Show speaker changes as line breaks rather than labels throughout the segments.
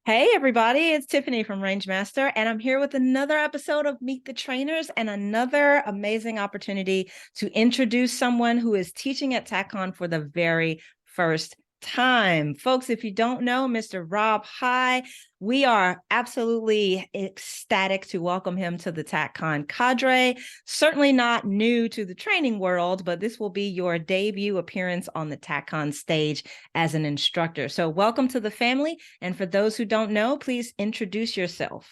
Hey everybody, it's Tiffany from Rangemaster, and I'm here with another episode of Meet the Trainers and another amazing opportunity to introduce someone who is teaching at TACCON for the very first time. Folks, if you don't know Mr. Rob High, we are absolutely ecstatic to welcome him to the TACCON cadre. Certainly not new to the training world, but this will be your debut appearance on the TACCON stage as an instructor. So welcome to the family. And for those who don't know, please introduce yourself.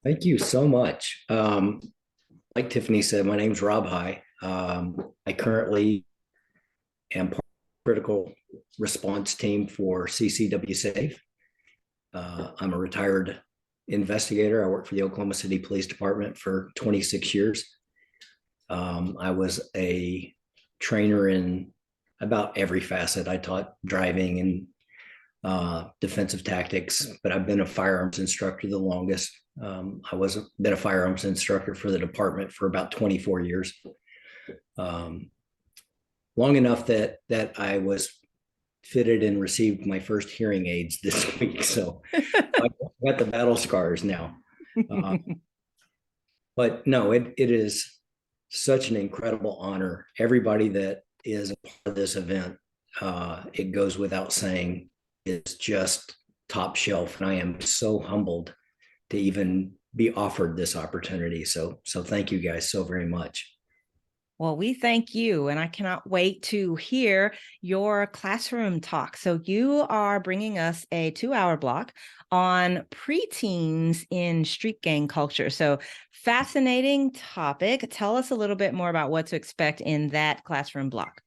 Thank you so much. Like Tiffany said, my name's Rob High. I currently am part of the critical response team for CCW Safe. I'm a retired investigator. I worked for the Oklahoma City Police Department for 26 years. I was a trainer in about every facet. I taught driving and defensive tactics, but I've been a firearms instructor the longest. I was been a firearms instructor for the department for about 24 years, long enough that I was fitted and received my first hearing aids this week. So I got the battle scars now. But no, it is such an incredible honor. Everybody that is a part of this event, it goes without saying, is just top shelf. And I am so humbled to even be offered this opportunity. So thank you guys so very much.
Well, we thank you, and I cannot wait to hear your classroom talk. So you are bringing us a 2-hour block on preteens in street gang culture. So fascinating topic. Tell us a little bit more about what to expect in that classroom block.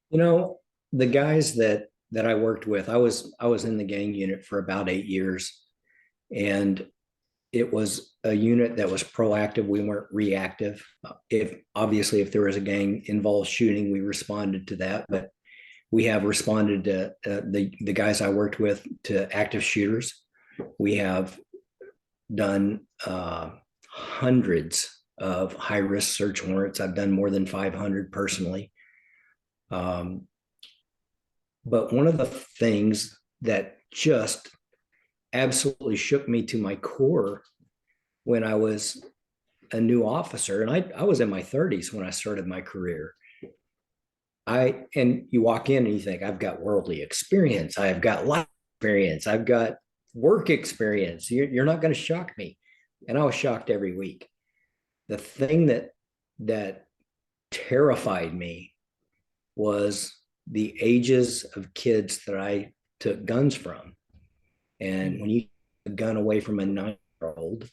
You know, the guys that I worked with, I was in the gang unit for about 8 years, and it was a unit that was proactive. We weren't reactive. If there was a gang involved shooting, we responded to that. But we have responded to the guys I worked with to active shooters. We have done hundreds of high risk search warrants. I've done more than 500 personally. But one of the things that just absolutely shook me to my core when I was a new officer, and I was in my 30s when I started my career. And you walk in and you think, I've got worldly experience, I've got life experience, I've got work experience. You're not going to shock me. And I was shocked every week. The thing that terrified me was the ages of kids that I took guns from. And when you take a gun away from a 9-year-old,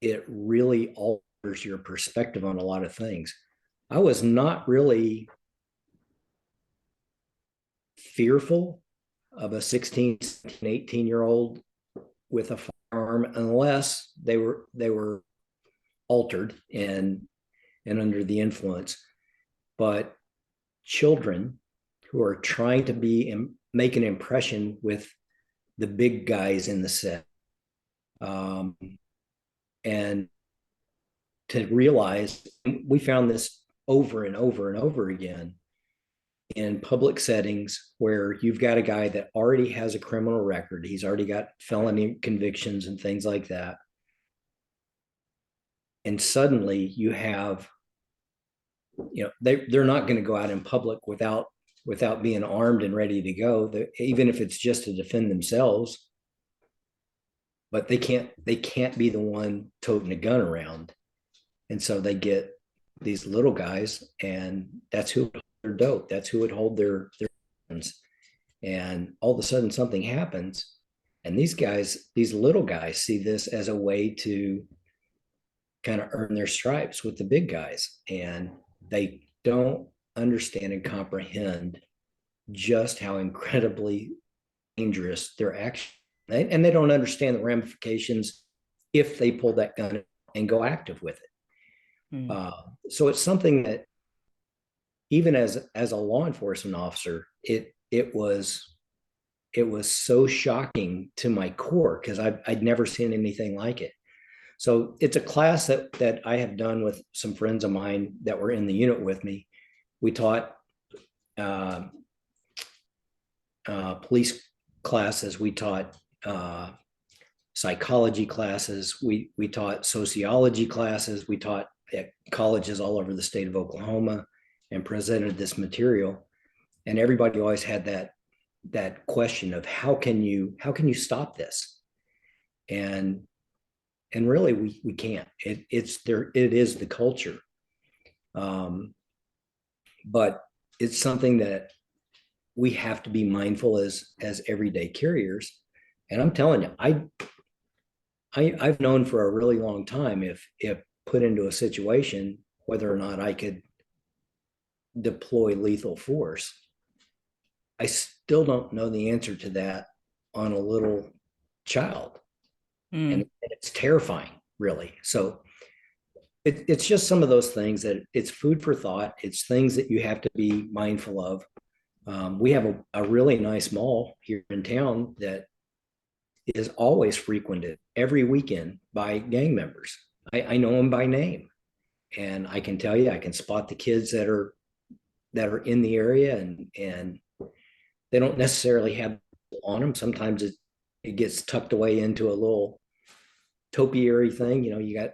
it really alters your perspective on a lot of things. I was not really fearful of a 16, 17, 18-year-old with a firearm unless they were altered and under the influence. But children who are trying to make an impression with the big guys in the set, and to realize, we found this over and over and over again in public settings where you've got a guy that already has a criminal record. He's already got felony convictions and things like that. And suddenly you have, they're not going to go out in public without being armed and ready to go, even if it's just to defend themselves. But they can't be the one toting a gun around. And so they get these little guys, and that's who would hold their dope. That's who would hold their guns. And all of a sudden something happens. And these little guys see this as a way to kind of earn their stripes with the big guys. And they don't understand and comprehend just how incredibly dangerous their action. And they don't understand the ramifications if they pull that gun and go active with it. So it's something that even as a law enforcement officer, it was so shocking to my core, because I'd never seen anything like it. So it's a class that I have done with some friends of mine that were in the unit with me. We taught police classes. We taught psychology classes. We taught sociology classes. We taught at colleges all over the state of Oklahoma and presented this material. And everybody always had that question of how can you stop this? And really we can't. It's there. It is the culture, but it's something that we have to be mindful as everyday carriers. And I'm telling you, I've known for a really long time if put into a situation whether or not I could deploy lethal force. I still don't know the answer to that on a little child, and it's terrifying, really. So it's just some of those things that it's food for thought. It's things that you have to be mindful of. We have a really nice mall here in town that is always frequented every weekend by gang members. I know them by name, and I can tell you, I can spot the kids that are in the area, and they don't necessarily have on them. Sometimes it gets tucked away into a little topiary thing. You know, you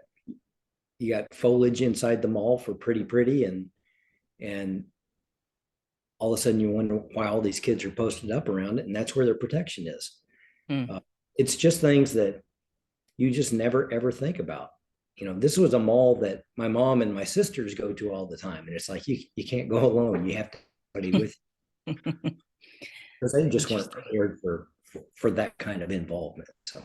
got foliage inside the mall for pretty, and all of a sudden you wonder why all these kids are posted up around it, and that's where their protection is. It's just things that you just never ever think about. You know, this was a mall that my mom and my sisters go to all the time, and it's like you can't go alone. You have to have somebody with you because they just weren't prepared for that kind of involvement. So,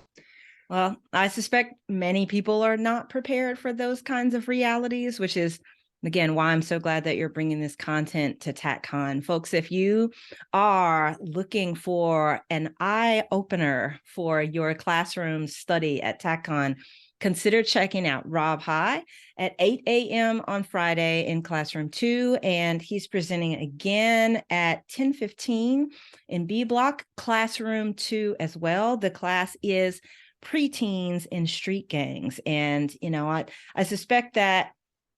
well, I suspect many people are not prepared for those kinds of realities, which is, again, why I'm so glad that you're bringing this content to TACCon. Folks, if you are looking for an eye opener for your classroom study at TACCon, consider checking out Rob High at 8 a.m. on Friday in Classroom 2. And he's presenting again at 10:15 in B Block, Classroom 2 as well. The class is preteens in street gangs. And, you know, I suspect that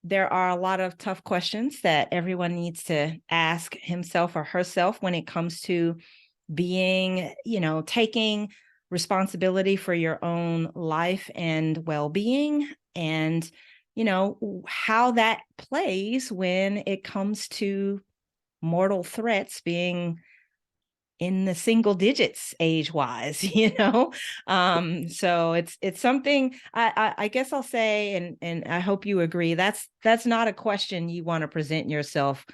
there are a lot of tough questions that everyone needs to ask himself or herself when it comes to being, you know, taking responsibility for your own life and well-being, and, you know, how that plays when it comes to mortal threats being in the single digits age-wise, you know. So it's something I guess I'll say, and I hope you agree, that's not a question you want to present yourself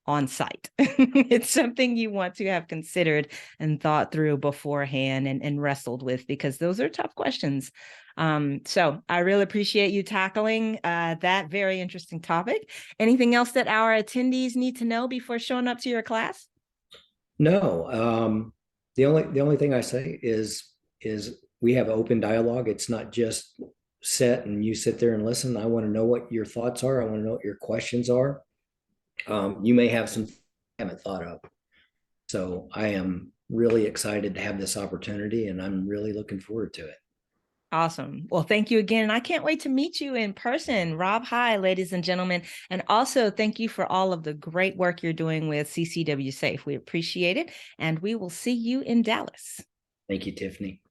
on site. It's something you want to have considered and thought through beforehand and wrestled with, because those are tough questions. So I really appreciate you tackling that very interesting topic. Anything else that our attendees need to know before showing up to your class?
no, the only thing I say is we have open dialogue. It's not just set and you sit there and listen. I want to know what your thoughts are. I want to know what your questions are. You may have some I haven't thought of. So I am really excited to have this opportunity, and I'm really looking forward to it.
Awesome. Well, thank you again. And I can't wait to meet you in person. Rob High, ladies and gentlemen. And also thank you for all of the great work you're doing with CCW Safe. We appreciate it. And we will see you in Dallas.
Thank you, Tiffany.